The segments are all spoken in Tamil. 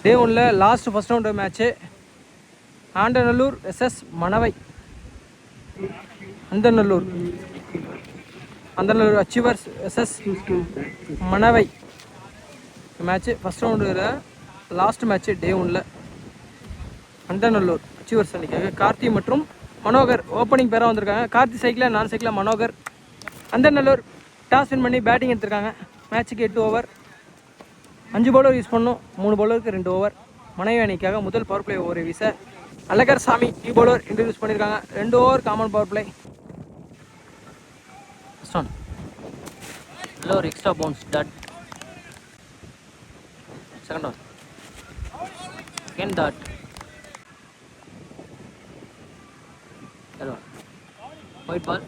டே 1ல் last first round match Andanallur versus Manavai. Anthanallur achievers versus Manavai match first ரவுண்டில் லாஸ்ட் மேட்ச்சு டே 1ல். அந்தநல்லூர் அச்சீவர்ஸ் அன்றைக்காக கார்த்தி மற்றும் மனோகர் ஓப்பனிங் பேராக வந்திருக்காங்க. கார்த்தி சைக்கிளில், நான் சைக்கிளில் மனோகர். அந்தநல்லூர் டாஸ் வின் பண்ணி பேட்டிங் எடுத்திருக்காங்க. மேட்ச்சுக்கு 8 ஓவர், 5 பவுலர் யூஸ் பண்ணோம், 3 பவுலருக்கு 2 ஓவர். மனைவி அணிக்காக முதல் பவர் பிளே ஓவரை வீச அழகர் சாமி நியூ பவுலர் இன்ட்ரடியூஸ் பண்ணியிருக்காங்க. 2 over common power play. First one நல்ல ஒரு extra bounce dot. Second one second dot. White ball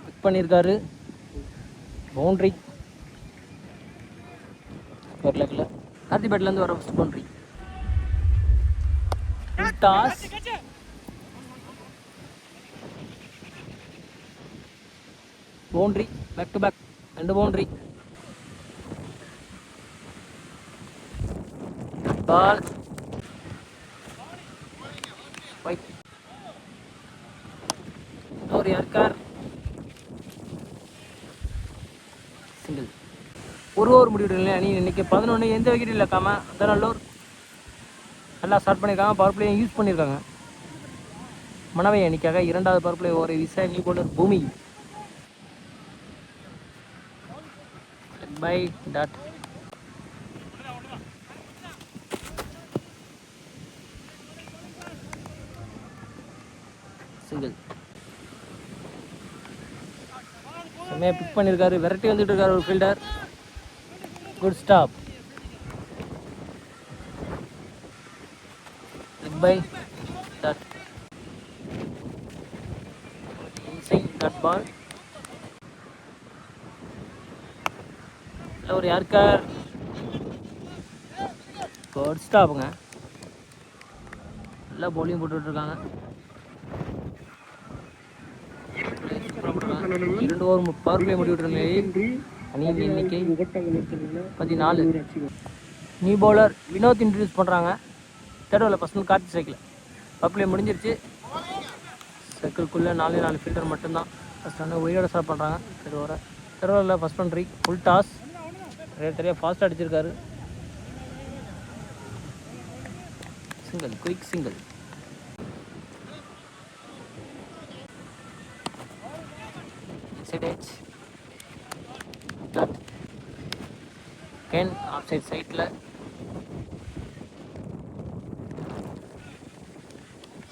pick பண்ணியிருக்காரு. பவுண்ட்ரி ஒரு லெக்கில் கார்த்தி பேட்லேருந்து வர first boundary. Toss boundary, back to back 2 boundary. Ball white. ஒரு யார்கார் சிங்கிள். ஒரு ஓவர் முடிவிடல அணி இன்னைக்கு 11. எந்த விக்கெட் இல்லாம அந்தநல்லூர் நல்லா ஸ்டார்ட் பண்ணியிருக்காங்க. பவர் பிளேயும் யூஸ் பண்ணியிருக்காங்க. மணவை அணிக்காக 2வது பவர் பிளே ஓவரை வீச new bowler Bhoomi bye dot. Single. செம்மையாக பிக் பண்ணியிருக்காரு. விரட்டி வந்துட்டு இருக்காரு ஒரு fielder. Good stop. Bye dot. Inside dot ball. ஒரு யார்கார் குட் ஸ்டாப்புங்க. நல்லா பவுலிங் போட்டுட்ருக்காங்க. 2 ஓவர் பவர் பிளே முடிவிட்ட நிலையில் அணியின் எண்ணிக்கை 14. நியூ பவுலர் வினோத் இன்ட்ரடியூஸ் பண்ணுறாங்க. தேர்ட் ஓவரில் ஃபர்ஸ்ட் கார்த்தி சைக்கிள். பவர் பிளே முடிஞ்சிருச்சு. சர்க்கிள்குள்ளே 4 ஃபீல்டர் மட்டும்தான். ஃபஸ்ட் வந்து ஒயிடோட ஸ்டார்ட் பண்ணுறாங்க. தேர்ட் ஓவரில் ஃபஸ்ட் பவுண்ட்ரி. Full toss. நிறைய ஃபாஸ்ட்டாக அடிச்சிருக்காரு. Single, quick single. edge cut again outside side la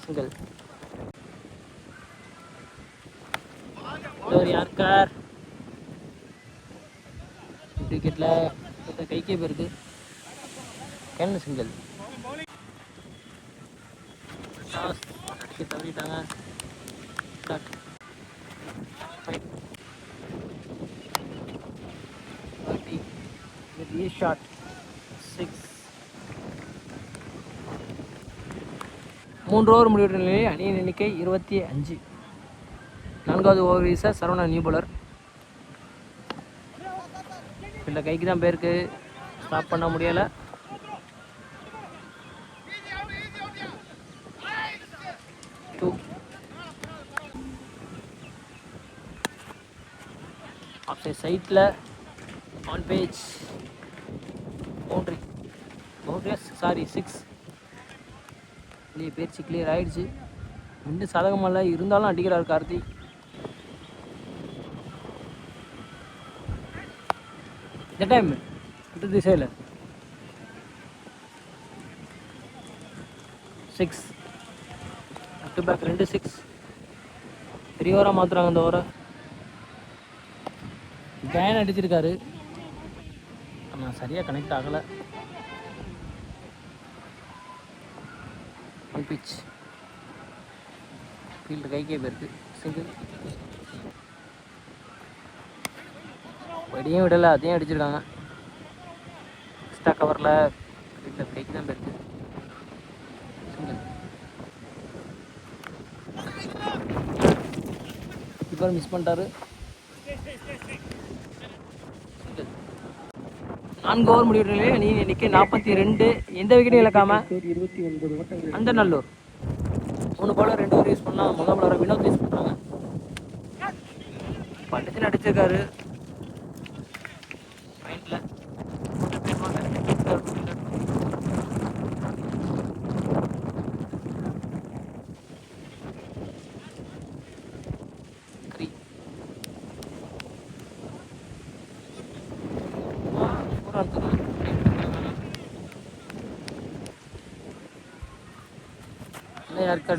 single और यार्कर विकेट la कई के पेरुक्कु कैन सिंगल டாஸ் அடிக்க தவறிட்டாங்க. Cut shot 6. 3 ஓவர் முடிவுற்ற நிலையில் அணியின் எண்ணிக்கை 25. 4வது ஓவர் வீச சரவணா நியூ பவுலர். இல்லை கைக்கு தான் பேருக்கு ஸ்டாப் பண்ண முடியலை. ஆஃப்சைட் சைட்டில் ஆன் பேஜ் பவுண்ட்ரி. சாரி 6. இல்லையே பேச்சு கிளியர் ஆகிடுச்சு. இன்னும் சாதகமல்ல இருந்தாலும் அடிக்கிறார் கார்த்தி. இந்த டைம் இந்த திசையில் 6 பேக் டு பேக் 2 6. 3 ஓவராக மாற்றுறாங்க. இந்த ஓவரை கேன் அடிச்சிருக்காரு. ஆனால் சரியாக கனெக்ட் ஆகலை. ஒன் பிச் ஃபீல்டு கைக்கே போயிருக்கு. சிங்கிள். வெடியும் விடலை, அதையும் அடிச்சிருக்காங்க. எக்ஸ்ட்ரா கவரில் ஃபீல்டில் கைக்கு தான் போயிருக்கு. சிங்கிள். கீப்பர் மிஸ் பண்ணிட்டாரு. 4 ஓவர் முடிவுறதுலே அணி எண்ணிக்கை 42. எந்த விக்கெட்டும் இழக்காம அந்த நல்லூர் 3 பாலர் 2 ஓவர் யூஸ் பண்ணலாம். முதல் பாலரை வினோத் யூஸ் பண்ணுறாங்க. பட்டுச்சு அடிச்சிருக்காரு மைண்டில்.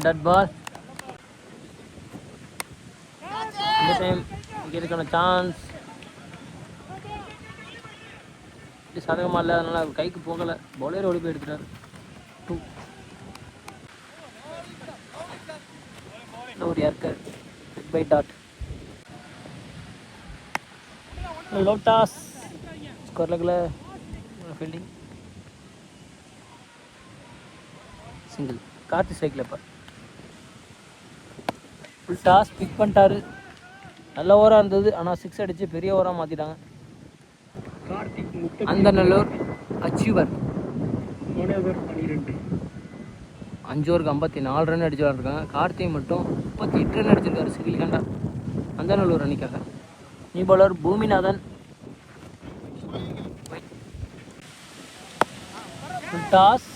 டட் பால். இந்த டைம் இதுக்கான சான்ஸ் சாதகமாக இல்லை, அதனால் அவர் கைக்கு போகலை. பவுலர் ஓடி போய் எடுத்துட்டார். 2 ஒரு யார்கர் பை டாட். லோட்டாஸ் ஸ்கொர்லகில் ஃபீல்டிங் சிங்கிள். கார்த்தி ஸ்ட்ரைக்கில் இப்போ ஃபுல் டாஸ் பிக் பண்ணிட்டாரு. நல்ல ஓவராக இருந்தது, ஆனால் 6 அடித்து பெரிய ஓவராக மாற்றிட்டாங்க. அந்த நல்லூர் அச்சீவர் 5 ஓவருக்கு 54 ரன் அடிச்சு விளாண்டுருக்காங்க. கார்த்திக் மட்டும் 38 ரன் அடிச்சிருக்காரு சிகிலிகண்டா அந்த நல்லூர் அணிக்காக. நீ பவுலர் பூமிநாதன். ஃபுல் டாஸ்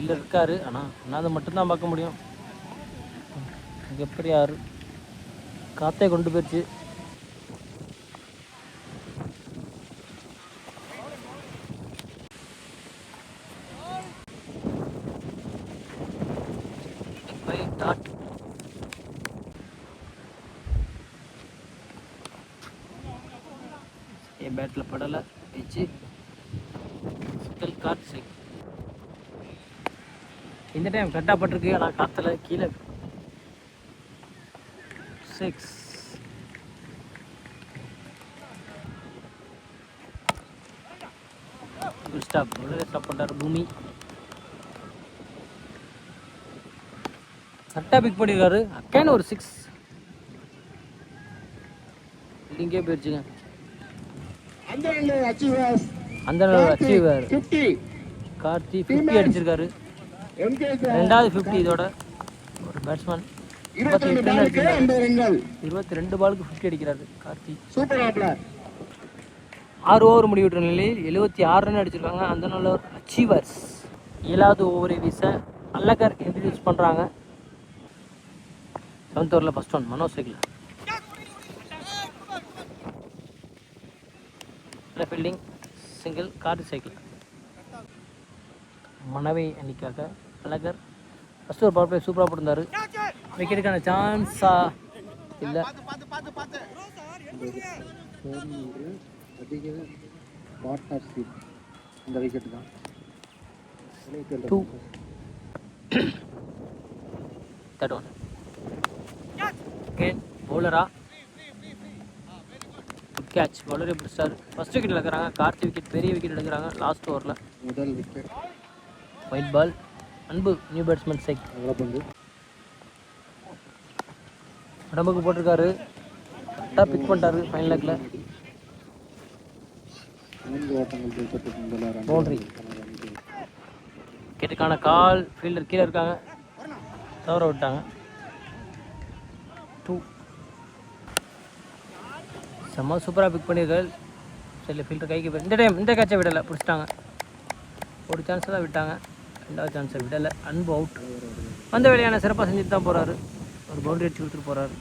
இல்லை இருக்காரு, ஆனால் அதை மட்டும்தான் பார்க்க முடியும். எப்படி யாரு காத்தே கொண்டு போயிடுச்சு. என் பேட்டில் படலை வச்சு காற்று. இந்த டைம் கரெக்டாக பட்டிருக்கு, ஆனால் காற்றுல கீழே 6. ஸ்டாப் ஸ்டாப் பண்ணுறாரு பூமி. கரெக்டாக பிக் பண்ணியிருக்காரு. அக்கைன்னு ஒரு 6 இங்கே போயிடுச்சுங்க. அந்த அச்சீவர் கார்த்தி 50 அடிச்சிருக்காரு. 2வது 50 இதோட. ஒரு பேட்ஸ்மேன் 22 பாலுக்கு 50 அடிக்கிறாரு கார்த்தி. 6 ஓவர் முடிவுற்ற நிலையில் 76 ரன் அடிச்சிருக்காங்க அந்த நல்லூர் அச்சீவர்ஸ். 7வது ஓவரை வீச அல்லகர் இன்ட்ரடியூஸ் பண்ணுறாங்க. 7th ஓவரில் first one Manoj cycle fielding single. Karthi cycle. Manavai அணிக்காக அழகர் ஃபஸ்ட்டு ஒரு பவர் பிளே சூப்பராக போட்டிருந்தார். விக்கெட்டுக்கான சான்ஸா இல்லை. இந்த விக்கெட்டு தான் 2. தேர்ட் ஒன் பவுலரா கேட்ச். பவுலரே பிடிச்சார். ஃபர்ஸ்ட் விக்கெட் எடுக்கிறாங்க. கார்த்தி விக்கெட் பெரிய விக்கெட் எடுக்கிறாங்க லாஸ்ட் ஓவரில். முதல் விக்கெட் ஒயிட் பால். அன்பு நியூ பேட்ஸ்மேன் சைக் உடம்புக்கு போட்டிருக்காரு. கரெக்டாக பிக் பண்ணிட்டாரு ஃபைனல் லெக்கில். பவுண்ட்ரி. விக்கெட்டுக்கான கால். ஃபீல்டர் கீழே இருக்காங்க, தவற விட்டாங்க. 2. செம்ம சூப்பராக பிக் பண்ணியிருக்காரு. சரி ஃபீல்டர் கைக்கு போய் இந்த டைம் இந்த கேட்சை விடலை, பிடிச்சிட்டாங்க. ஒரு சான்ஸை தான் விட்டாங்க, 2வது சான்ஸை விடலை. அன்பு அவுட். வந்த வேலையான சிறப்பாக செஞ்சுட்டு தான் போகிறாரு. ஒரு பவுண்டரி அடிச்சு கொடுத்துட்டு போகிறாரு.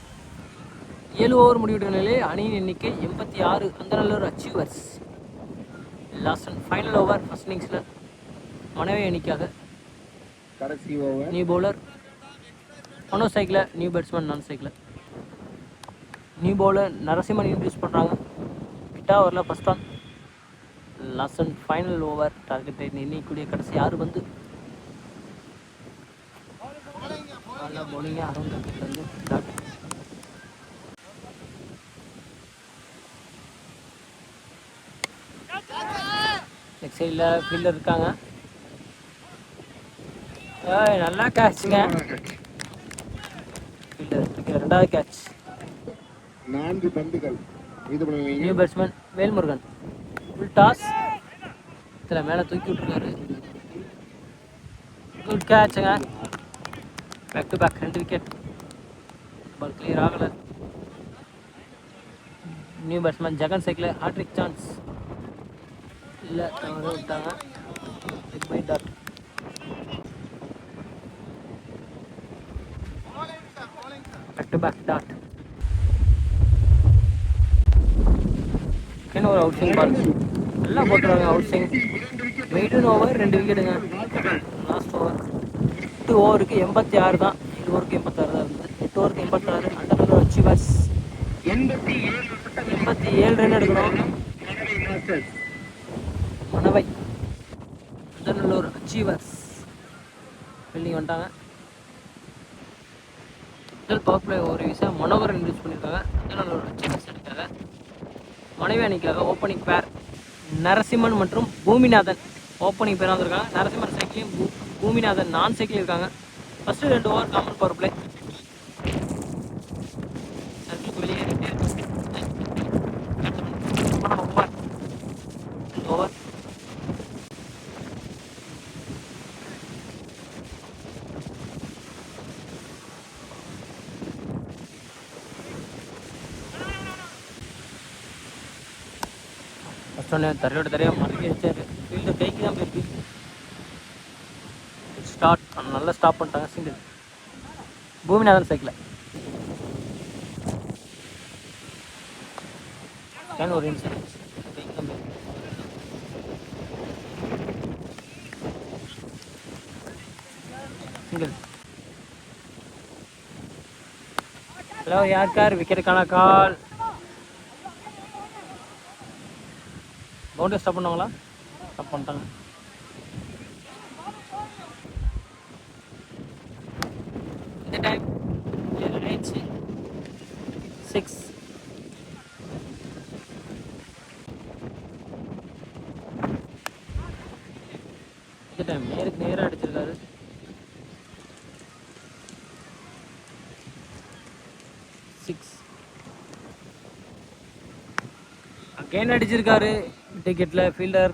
7 ஓவர் முடிவிட்ட நிலையில் அணியின் எண்ணிக்கை 86 அந்த Nallur achievers. Last and final over first இன்னிங்ஸில் மனைவி அணிக்காக கடைசி over new bowler Manoj cycle, new batsman நான் cycle. New bowler Narasimhan introduce பண்ணுறாங்க. 8வது ஓவரில் first one. Last and final over target இன்னிக்கூடிய கடைசி 6 பந்து. பவுலிங்காக அரௌண்ட் வந்து லெக் சைடில் ஃபீல்டர் இருக்காங்க. நல்லா கேட்சுங்க. ஃபீல்டர் 2வது கேட்ச். 4 பந்துகள். New batsman Velmurugan. Full toss. இதில் மேலே தூக்கி விட்ருக்காரு. குட் கேட்சுங்க. Back to back 2 wicket. Ball clear ஆகலை. New batsman Jagan cycle hattrick chance இல்லை, அவங்க விட்டாங்க. By dot. Back to back dot. ஒரு அவுட் ஸ்விங் பால் நல்லா போட்டுருவாங்க. Out swing. மெய்டன் ஓவர் 2 விக்கெட்டுங்க. லாஸ்ட் ஓவர் 8 ஓவருக்கு 86 தான். 7 ஓவருக்கு 86 தான் இருந்தது. 8 ஓவருக்கு 86. அண்டர் அச்சீவர்ஸ் 87 ரன் எடுக்கணும். மணவை அண்டநல்லூர் அச்சீவர்ஸ் பில்டிங் வந்துட்டாங்க. முதல் பவர் பிளே ஒரு வீசா மனோகரன் இன்ட்ரூஸ் பண்ணியிருக்காங்க. அண்டநல்லூர் அச்சீவர்ஸ் அணிக்காக. மனைவி அணிக்காக ஓப்பனிங் பேர் நரசிம்மன் மற்றும் பூமிநாதன் ஓப்பனிங் பேர் வந்திருக்காங்க. நரசிம்மன் சைக்கிளையும் பூமிநாதன் நான் சைக்கிள் இருக்காங்க. First 2 over common power play. Circle வெளியேறிட்டு ஓவர். ஃபஸ்ட் ஒன்று தரையோட தரையாக மறக்கி வச்சார். ஃபீல்டு கைக்கு தான் போயிருக்கு. ஸ்டார்ட் நல்லா ஸ்டாப் பண்ணிட்டாங்க. சிங்கிள். பூமிநாதன் சைக்கிள் ஒரு இன்சிடென்ட் கைக்கு தான் போயிருக்கு. சிங்கிள். ஹலோ யாருக்கார் விக்கெட்டுக்கான கால். பவுண்டரி ஸ்டாப் பண்ணுவாங்களா? ஸ்டாப் பண்ணிட்டாங்க. இந்த டைம் 6. இந்த டைம் நேருக்கு நேராக அடிச்சிருக்காரு. 6 அகைன் அடிச்சிருக்காரு. டிக்கெட்டில் ஃபீல்டர்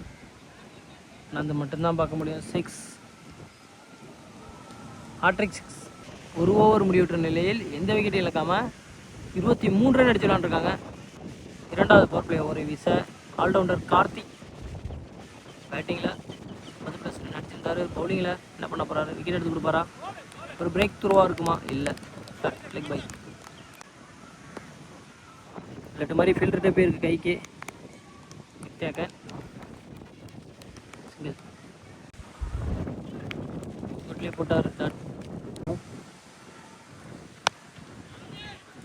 அது மட்டும்தான் பார்க்க முடியும். 6 ஹாட்ரிக் 6. ஒரு ஓவர் முடிவுற்ற நிலையில் எந்த விக்கெட்டும் இழக்காமல் 23 ரன் அடிச்சு விளாண்டுருக்காங்க. இரண்டாவது பவர் பிளே ஒரு வீச ஆல்ரவுண்டர் கார்த்திக் பேட்டிங்கில் 10+ ரன் அடிச்சிருக்காரு. பவுலிங்கில் என்ன பண்ண போகிறாரு? விக்கெட் எடுத்து கொடுப்பாரா? ஒரு பிரேக் த்ரோவாக இருக்குமா? இல்லை, லெக் பை. லெட்டு மாதிரி ஃபீல்டர்கிட்ட போயிருக்கு கைக்கு. வித்தியாக்க சிங்கிள். குட்லேயே போட்டார். டாட்.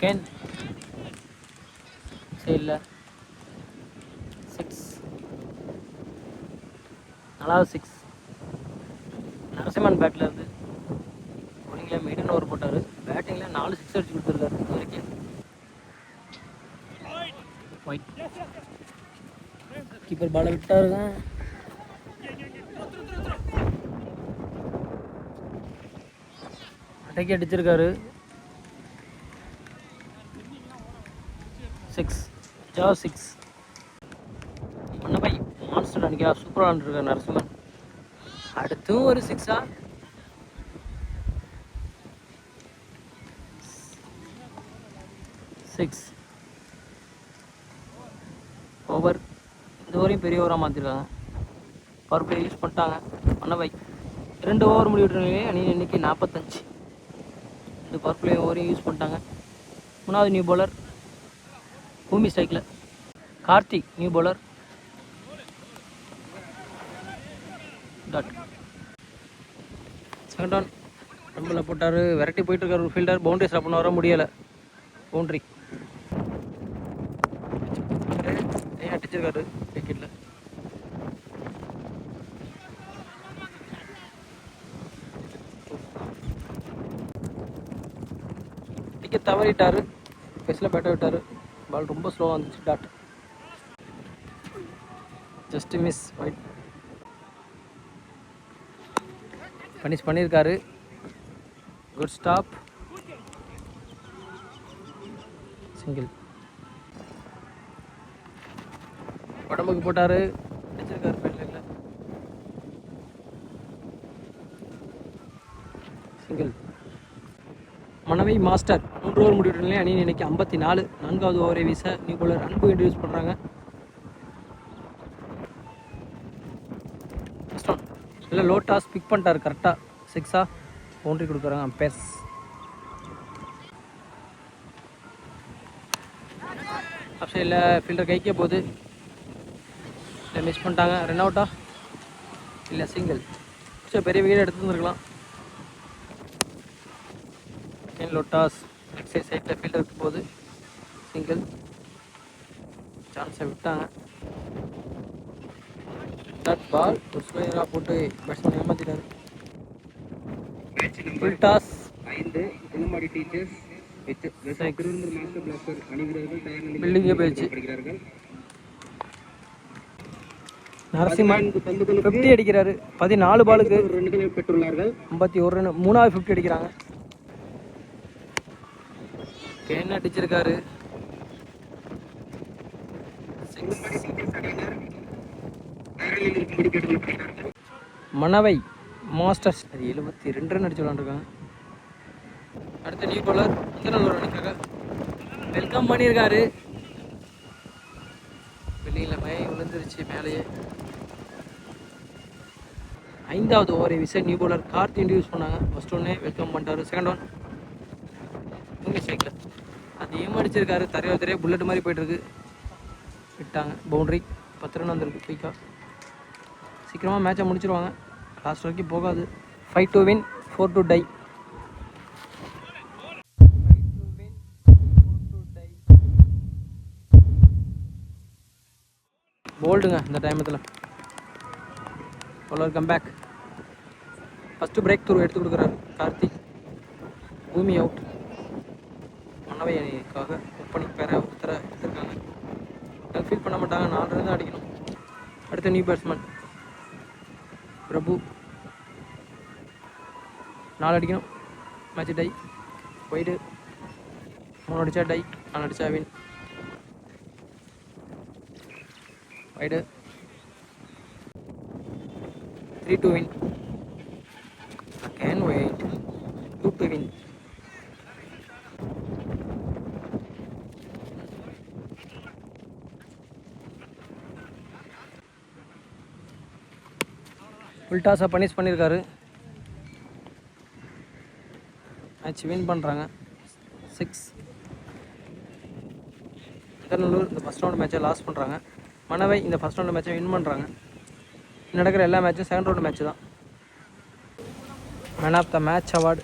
கேன் சைடில் 6. 4வது 6. நரசிம்மன் பேட்டில் இருந்து பவுலிங்கில் மெய்டன் ஓவர் போட்டார். பேட்டிங்கில் 4 6 அடிச்சு கொடுத்துருக்காரு. இது வரைக்கும் ஒயிட். கீப்பர் பாலை விட்டாருங்க. அடைக்கி அடிச்சிருக்காரு. 6 ஜாவ் 6. மன்னபை மான்ஸ்டர் அன்றைக்கா சூப்பராக விளாண்டுருக்காரு நரசிம்மன். அடுத்தும் ஒரு 6ஆ? 6 ஓவர். இந்த ஓவரையும் பெரிய ஓவராக மாற்றிருக்காங்க. பவர் பிளே யூஸ் பண்ணிட்டாங்க. மன்னபை 2 ஓவர் முடிவிட்ட நிலையே அணி எண்ணிக்கை 45. இந்த பவர் பிளே ஓவரையும் யூஸ் பண்ணிட்டாங்க. 3வது நியூ பவுலர் பூமி ஸ்ட்ரைக்கில் Karthik new bowler. Dot. Second on ரம்பில் போட்டார். விரட்டி போயிட்டுருக்கார் ஒரு ஃபீல்டர். பவுண்டரி ஸ்டாப் பண்ண வர முடியலை. பவுண்ட்ரி அடிச்சிருக்காரு விக்கெட்டில். டிக்கெட் தவறிட்டார். ஃபெஸ்ட்டில் பேட்டை விட்டார். பால் ரொம்ப ஸ்லோவாக வந்துச்சு. Dot. Just miss. Wide. Finish பண்ணியிருக்காரு. Good stop. சிங்கிள். உடம்புக்கு போட்டார், அடிச்சிருக்காரு ஃபீல்டில். சிங்கிள். மணவை மாஸ்டர் 3 ஓவர் முடிவுடைய அணி இன்னைக்கு 54. 4வது ஓவரை வீச நியூ பவுலர் அன்பு இன்ட்ரடியூஸ் பண்ணுறாங்க. இல்லை லோ டாஸ் பிக் பண்ணிட்டார் கரெக்டாக. 6 பவுண்டரி கொடுக்குறாங்க அம்பேர்ஸ். ஆப்ஷன் ஃபீல்டர் கைக்கே போகுது. இல்லை மிஸ் பண்ணிட்டாங்க. ரன் அவுட்டா இல்லை சிங்கிள். சரி பெரிய விக்கெட் எடுத்துருந்துருக்கலாம். லோ டாஸ் எக்ஸைஸ் சைடில் ஃபீல்டருக்கு போகுது. சிங்கிள். சான்ஸை விட்டாங்க. தட் பால் ஒரு ஸ்லோயராக போட்டு பேட்ஸ்மேன் ஏமாற்றிட்டார். ஃபுல் டாஸ் 5 தினமாடி டீச்சர்ஸ் பில்டிங்கே போயிடுச்சு. நரசிம்மன் 50 அடிக்கிறாரு. 14 பாலுக்கு 51 ரன். 3வது 50 அடிக்கிறாங்க. கேன் அடிச்சிருக்காரு. மணவை மாஸ்டர்ஸ் 72 ரன் அடிச்சு விளாண்டுருக்காங்க. அடுத்த நியூ பவுலர் நல்ல அடிக்காக வெல்கம் பண்ணியிருக்காரு. வெளியில் விழுந்துருச்சு மேலேயே. 5வது ஓவரை விசை நியூ பவுலர் கார்த்தி இன்ட்ரடியூஸ் பண்ணாங்க. ஃபர்ஸ்ட் ஒன்னே வெல்கம் பண்ணிட்டாரு. செகண்ட் ஒன் சைக்கிள் அதிகமாக அடிச்சிருக்காரு. தரையாக புல்லட் மாதிரி போயிட்டுருக்கு. விட்டாங்க பவுண்ட்ரி. 10 ரன் வந்திருக்கு. குயிக்காக சீக்கிரமாக மேட்சை முடிச்சிருவாங்க. லாஸ்ட் வரைக்கும் போகாது. 5 to win, 4 to die. போல்டுங்க இந்த டைமத்தில். Bowler comeback. First breakthrough எடுத்து கொடுக்குறாரு கார்த்திக். பூமி அவுட். மணவை அணிக்காக ஓப்பனிங் பேரை ஒருத்தரை எடுத்திருக்காங்க. ஃபீல் பண்ண மாட்டாங்க. 4 ரன் தான் அடிக்கணும். அடுத்த நியூ பேட்ஸ்மேன் பிரபு. 4 அடிக்கணும். Match tie. ஒயிடு 3 அடித்தா டை. 4 அடித்தா win. Wide 3 to win. Again wait. 2 to win. Full டாஸை பனிஷ் பண்ணியிருக்காரு. மேட்ச் வின் பண்ணுறாங்க. 6. திருநெல்லூர் இந்த ஃபஸ்ட் ரவுண்ட் மேட்சை லாஸ் பண்ணுறாங்க. மணவை இந்த ஃபஸ்ட் ரவுண்ட் மேட்சை வின் பண்ணுறாங்க. நடக்கிற எல்லா மேட்சும் செகண்ட் ரவுண்ட் மேட்ச் தான். Man of the match award